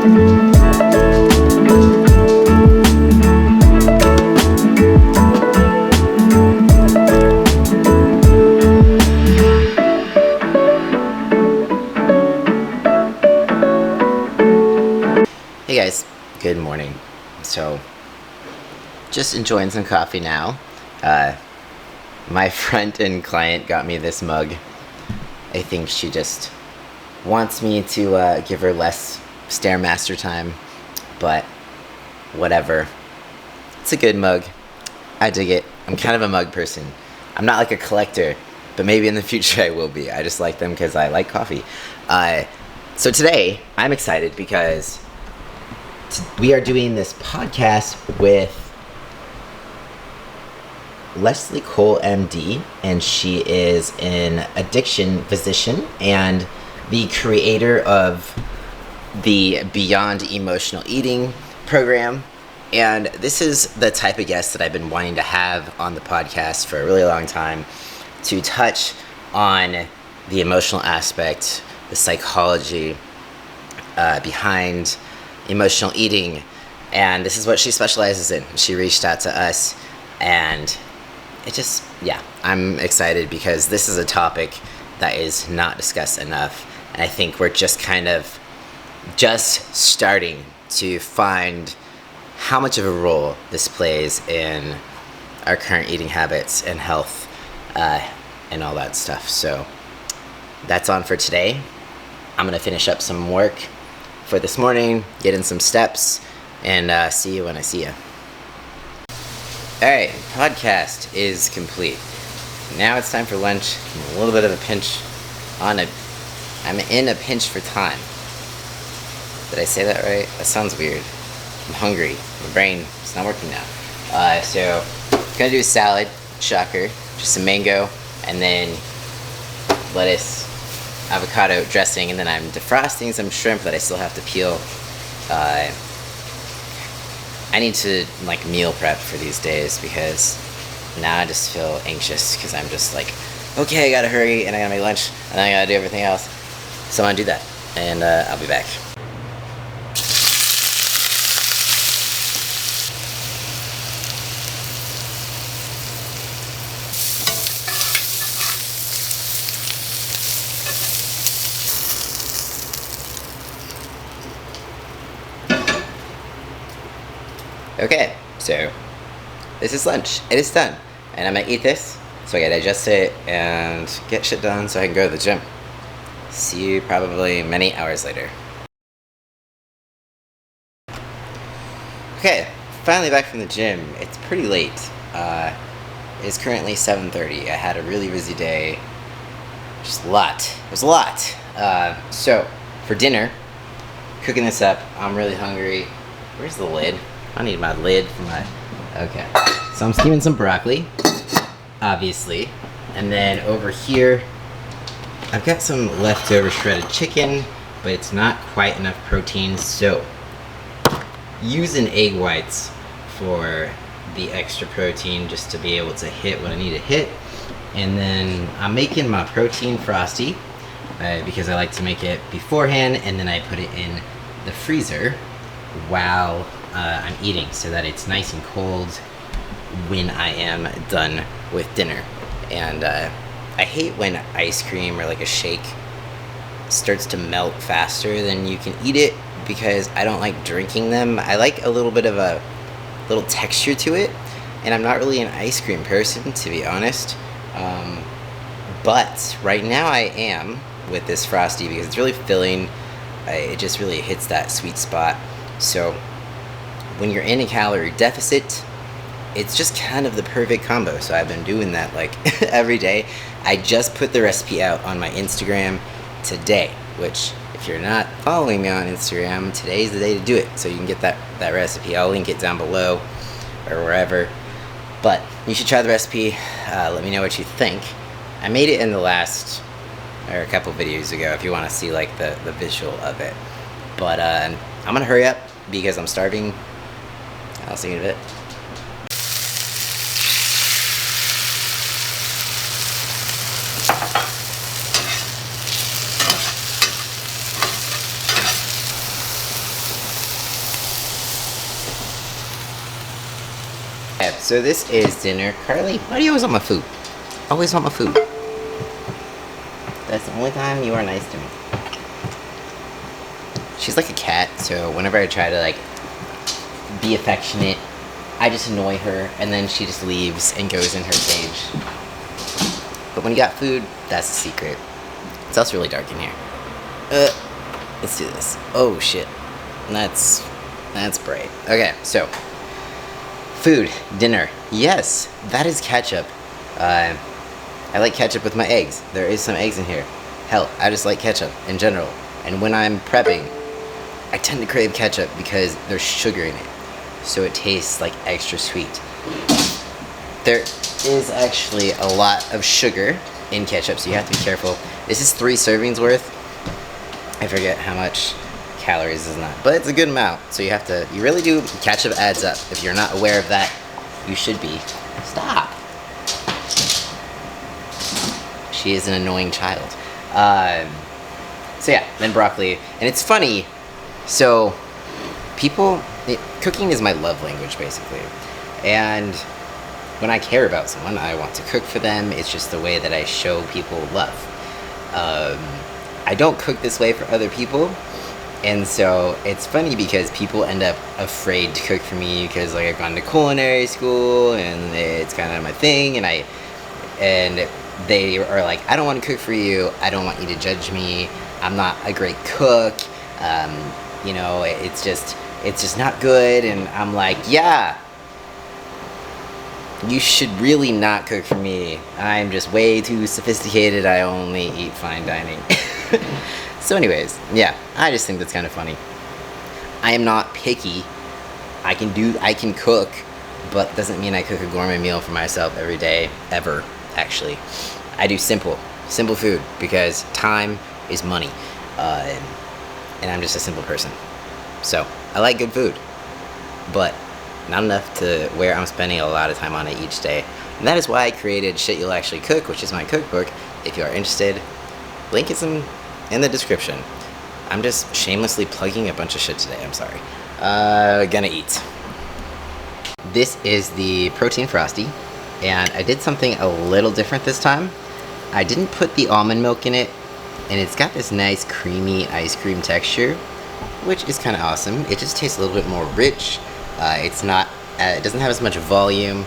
Hey guys, good morning. So, just enjoying some coffee now. My friend and client got me this mug. I think she just wants me to give her less Stairmaster time, but whatever. It's a good mug. I dig it. I'm kind of a mug person. I'm not like a collector, but maybe in the future I will be. I just like them because I like coffee. So today, I'm excited because we are doing this podcast with Leslie Cole, MD, and she is an addiction physician and the creator of the Beyond Emotional Eating program. And this is the type of guest that I've been wanting to have on the podcast for a really long time, to touch on the emotional aspect, the psychology behind emotional eating, and this is what she specializes in. She reached out to us, and it just, I'm excited because this is a topic that is not discussed enough, and I think we're just kind of just starting to find how much of a role this plays in our current eating habits and health and all that stuff. So that's on for today. I'm gonna finish up some work for this morning, get in some steps, and see you when I see you. Alright, podcast is complete. Now it's time for lunch. I'm a little bit of a pinch I'm in a pinch for time. Did I say that right? That sounds weird. I'm hungry. My brain is not working now. So, gonna do a salad, shocker, just some mango, and then lettuce, avocado dressing, and then I'm defrosting some shrimp that I still have to peel. I need to meal prep for these days because now I just feel anxious because I'm just like, okay, I gotta hurry and I gotta make lunch and then I gotta do everything else. So I'm gonna do that, and I'll be back. Okay, so this is lunch. It is done. And I'm gonna eat this so I can digest it and get shit done so I can go to the gym. See you probably many hours later. Okay, finally back from the gym. It's pretty late. It's currently 7:30. I had a really busy day. Just a lot. It was a lot. So, for dinner, cooking this up. I'm really hungry. Where's the lid? I need my lid for my... Okay. So I'm steaming some broccoli, obviously. And then over here, I've got some leftover shredded chicken, but it's not quite enough protein, so using egg whites for the extra protein just to be able to hit what I need to hit. And then I'm making my protein frosty because I like to make it beforehand, and then I put it in the freezer while I'm eating so that it's nice and cold when I am done with dinner. And I hate when ice cream or a shake starts to melt faster than you can eat it because I don't like drinking them. I like a little bit of a little texture to it, and I'm not really an ice cream person, to be honest. But right now I am with this frosty because it's really filling. It just really hits that sweet spot. So when you're in a calorie deficit, it's just kind of the perfect combo. So I've been doing that every day. I just put the recipe out on my Instagram today, which if you're not following me on Instagram, today's the day to do it. So you can get that recipe. I'll link it down below or wherever. But you should try the recipe. Let me know what you think. I made it in the last, or a couple videos ago if you want to see the visual of it. But I'm gonna hurry up because I'm starving. I'll see you in a bit. so this is dinner. Carly, why do you always want my food? Always want my food. That's the only time you are nice to me. She's like a cat, so whenever I try to like be affectionate, I just annoy her, and then she just leaves and goes in her cage. But when you got food, that's the secret. It's also really dark in here. Let's do this. Oh shit, that's bright. Okay, so food, dinner. Yes, that is ketchup. I like ketchup with my eggs. There is some eggs in here. Hell, I just like ketchup in general. And when I'm prepping, I tend to crave ketchup because there's sugar in it, so it tastes like extra sweet. There is actually a lot of sugar in ketchup, so you have to be careful. This is 3 servings worth. I forget how much calories is not, but it's a good amount. So you really do, ketchup adds up. If you're not aware of that, you should be. Stop. She is an annoying child. So yeah, then broccoli. And it's funny, so cooking is my love language, basically. And when I care about someone, I want to cook for them. It's just the way that I show people love. I don't cook this way for other people. And so it's funny because people end up afraid to cook for me because like I've gone to culinary school and it's kind of my thing, and they are like, I don't want to cook for you. I don't want you to judge me. I'm not a great cook. You know, it's just not good. And I'm like, yeah, you should really not cook for me. I'm just way too sophisticated. I only eat fine dining. So anyways, yeah, I just think that's kind of funny. I am not picky. I can cook, but doesn't mean I cook a gourmet meal for myself every day, ever, actually. I do simple food because time is money. And I'm just a simple person. So, I like good food, but not enough to where I'm spending a lot of time on it each day. And that is why I created Shit You'll Actually Cook, which is my cookbook. If you are interested, link is in the description. I'm just shamelessly plugging a bunch of shit today, I'm sorry. Gonna eat. This is the protein frosty, and I did something a little different this time. I didn't put the almond milk in it, and it's got this nice creamy ice cream texture, which is kind of awesome. It just tastes a little bit more rich. It doesn't have as much volume.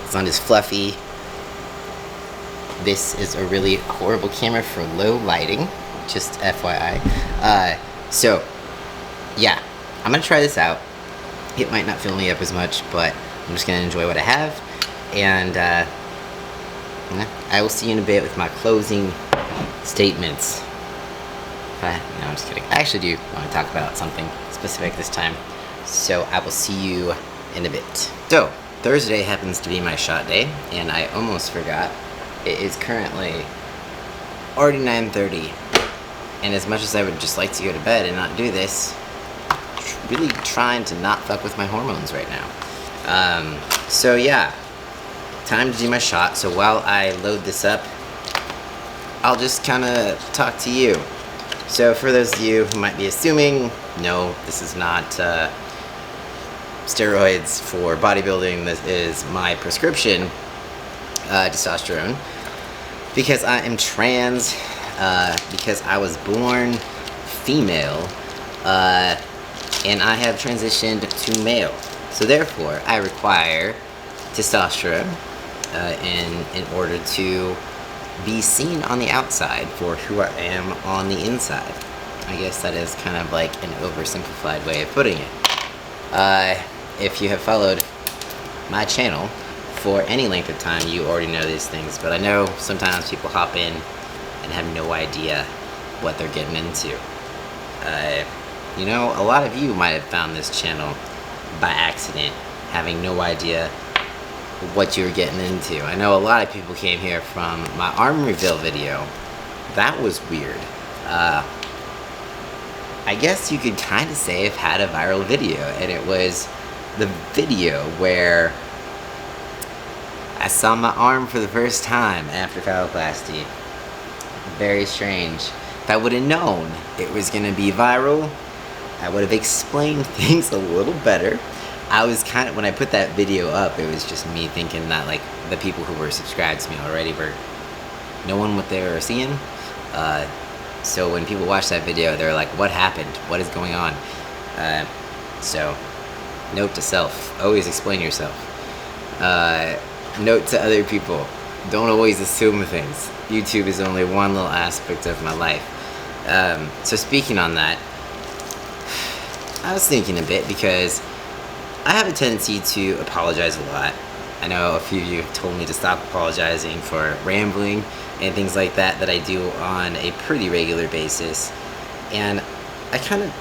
It's not as fluffy. This is a really horrible camera for low lighting, just FYI. So, yeah, I'm gonna try this out. It might not fill me up as much, but I'm just gonna enjoy what I have. And I will see you in a bit with my closing statements. No, I'm just kidding. I actually do want to talk about something specific this time. So I will see you in a bit. So, Thursday happens to be my shot day, and I almost forgot. It is currently already 9:30, and as much as I would just like to go to bed and not do this, really trying to not fuck with my hormones right now. So yeah, time to do my shot. So while I load this up, I'll just kind of talk to you. So for those of you who might be assuming, no, this is not steroids for bodybuilding. This is my prescription testosterone, because I am trans, because I was born female, and I have transitioned to male. So therefore, I require testosterone in order to be seen on the outside for who I am on the inside. I guess that is kind of like an oversimplified way of putting it. If you have followed my channel for any length of time, you already know these things, but I know sometimes people hop in and have no idea what they're getting into. You know, a lot of you might have found this channel by accident, having no idea what you were getting into. I know a lot of people came here from my arm reveal video. That was weird. I guess you could kind of say I've had a viral video, and it was the video where I saw my arm for the first time after phalloplasty. Very strange. If I would have known it was going to be viral, I would have explained things a little better. I was kind of, when I put that video up, it was just me thinking that like the people who were subscribed to me already were knowing what they were seeing. So when people watch that video, they're like, what happened? What is going on? So note to self, always explain yourself. Note to other people, don't always assume things. YouTube is only one little aspect of my life. So speaking on that, I was thinking a bit because I have a tendency to apologize a lot. I know a few of you have told me to stop apologizing for rambling and things like that I do on a pretty regular basis. And I kind of,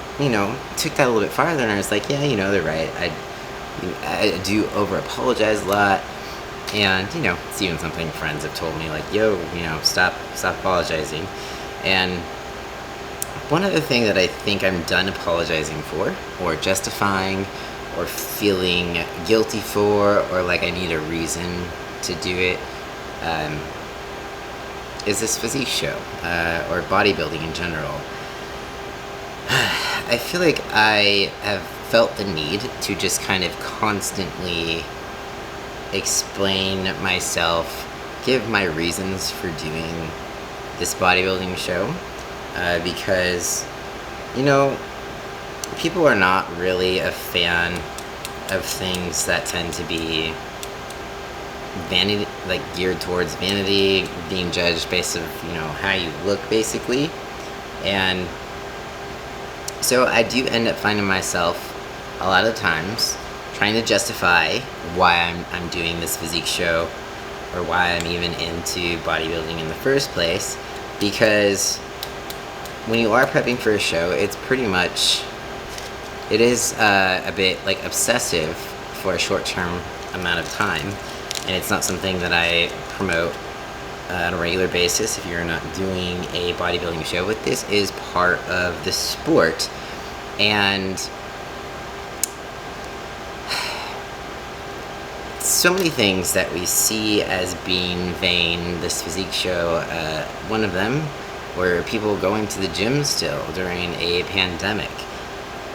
took that a little bit farther, and I was like, yeah, they're right. I do over apologize a lot. And, it's even something friends have told me, like, yo, stop apologizing. And one other thing that I think I'm done apologizing for, or justifying, or feeling guilty for, or like I need a reason to do it, is this physique show, or bodybuilding in general. I feel like I have felt the need to just kind of constantly explain myself, give my reasons for doing this bodybuilding show, because, people are not really a fan of things that tend to be vanity, like geared towards vanity, being judged based on, how you look, basically. And so I do end up finding myself a lot of times trying to justify why I'm doing this physique show, or why I'm even into bodybuilding in the first place, because when you are prepping for a show, it is a bit like obsessive for a short-term amount of time, and it's not something that I promote on a regular basis if you're not doing a bodybuilding show. But this is part of the sport, and so many things that we see as being vain, this physique show, one of them were people going to the gym still during a pandemic.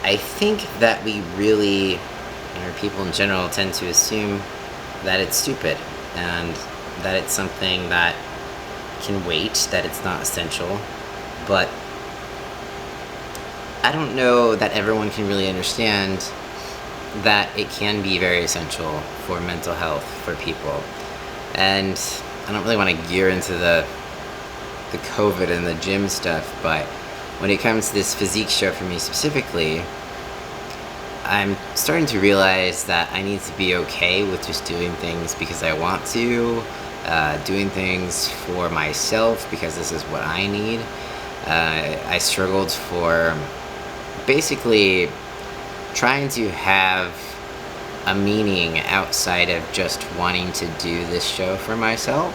I think that we really, or people in general, tend to assume that it's stupid, and that it's something that can wait, that it's not essential. But I don't know that everyone can really understand that it can be very essential for mental health for people. And I don't really want to gear into the COVID and the gym stuff, but when it comes to this physique show for me specifically, I'm starting to realize that I need to be okay with just doing things because I want to, doing things for myself because this is what I need. I struggled for basically trying to have a meaning outside of just wanting to do this show for myself.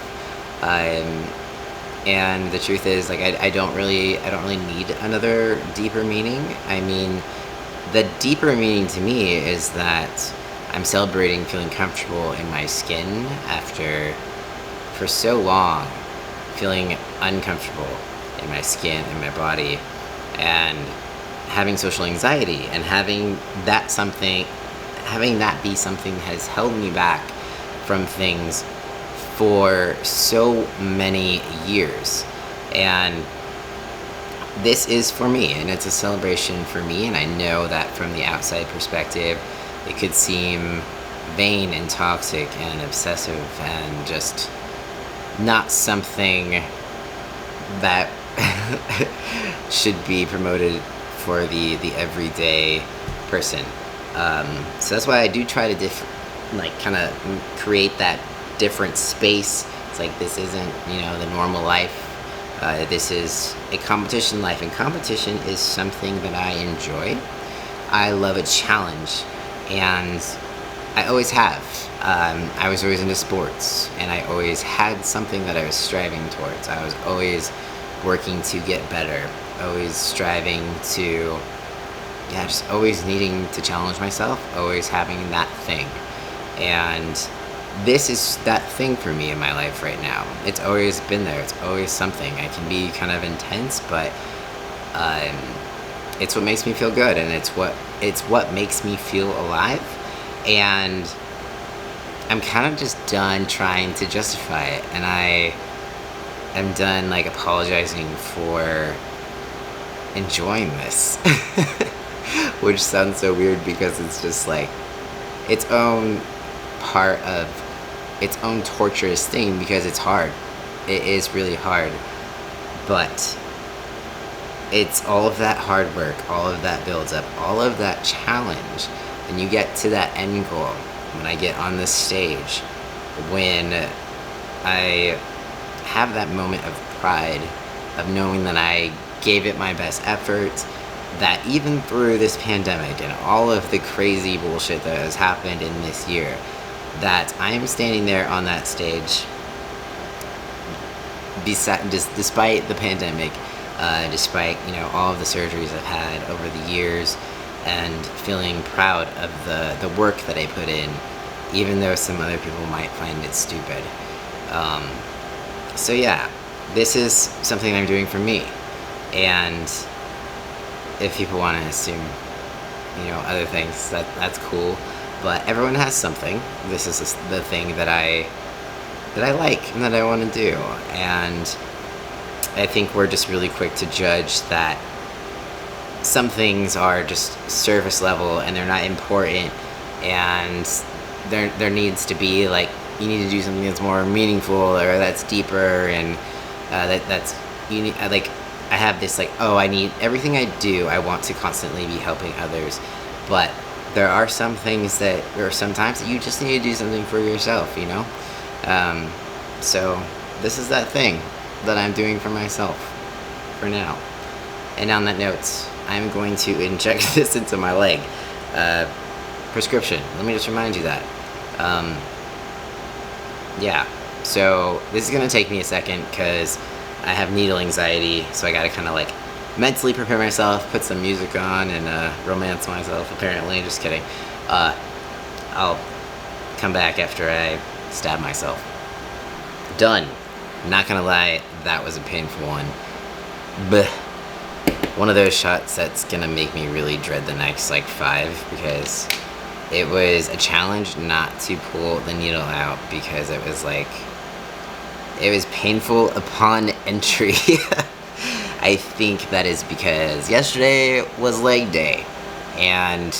And the truth is, like, I don't really need another deeper meaning. I mean, the deeper meaning to me is that I'm celebrating feeling comfortable in my skin after, for so long, feeling uncomfortable in my skin, in my body, and having social anxiety, and having that be something that has held me back from things for so many years. And this is for me, and it's a celebration for me, and I know that from the outside perspective it could seem vain and toxic and obsessive and just not something that should be promoted for the everyday person. So that's why I do try to kind of create that different space. It's like, this isn't, the normal life. This is a competition life, and competition is something that I enjoy. I love a challenge, and I always have. I was always into sports, and I always had something that I was striving towards. I was always working to get better, always striving to, just always needing to challenge myself, always having that thing. And this is that thing for me in my life right now. It's always been there. It's always something. I can be kind of intense, but it's what makes me feel good, and it's what makes me feel alive. And I'm kind of just done trying to justify it, and I am done like apologizing for enjoying this. Which sounds so weird because it's just like its own part of its own torturous thing, because it's hard. It is really hard, but it's all of that hard work, all of that builds up, all of that challenge, and you get to that end goal. When I get on this stage, when I have that moment of pride of knowing that I gave it my best effort, that even through this pandemic and all of the crazy bullshit that has happened in this year, that I am standing there on that stage despite the pandemic, despite, you know, all of the surgeries I've had over the years, and feeling proud of the work that I put in, even though some other people might find it stupid. So yeah, this is something I'm doing for me, and if people want to assume, you know, other things, that's cool, but everyone has something. This is the thing that I like and that I want to do, and I think we're just really quick to judge that some things are just surface level and they're not important, and there needs to be, like, you need to do something that's more meaningful or that's deeper, and that's you need, like, I have this, like, oh, I need everything I do, I want to constantly be helping others, but there are some things that, or sometimes that you just need to do something for yourself, you know. So this is that thing that I'm doing for myself for now. And on that note, I'm going to inject this into my leg. Prescription. Let me just remind you that. Yeah. So this is gonna take me a second because I have needle anxiety. So I gotta kind of like mentally prepare myself, put some music on, and romance myself. Apparently, just kidding. I'll come back after I stab myself. Done. Not gonna lie, that was a painful one. But one of those shots that's gonna make me really dread the next like 5, because it was a challenge not to pull the needle out, because it was like, it was painful upon entry. I think that is because yesterday was leg day and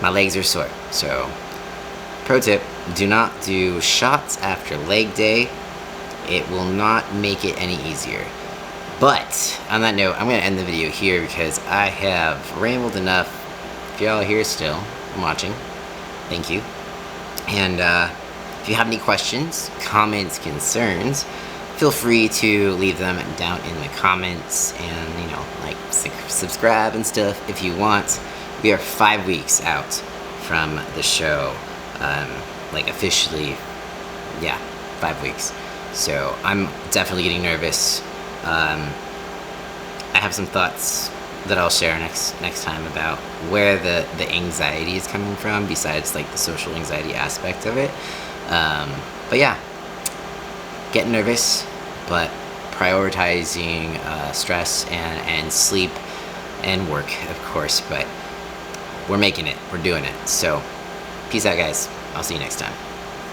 my legs are sore. So pro tip, do not do shots after leg day. It will not make it any easier. But on that note, I'm going to end the video here because I have rambled enough. If y'all are here still and watching, thank you. And if you have any questions, comments, concerns, feel free to leave them down in the comments, and, you know, like, subscribe and stuff if you want. We are 5 weeks out from the show, like, officially, yeah, 5 weeks. So I'm definitely getting nervous. I have some thoughts that I'll share next time about where the anxiety is coming from, besides like the social anxiety aspect of it. But yeah, getting nervous, but prioritizing stress and sleep and work, of course. But we're making it, we're doing it. So peace out, guys. I'll see you next time.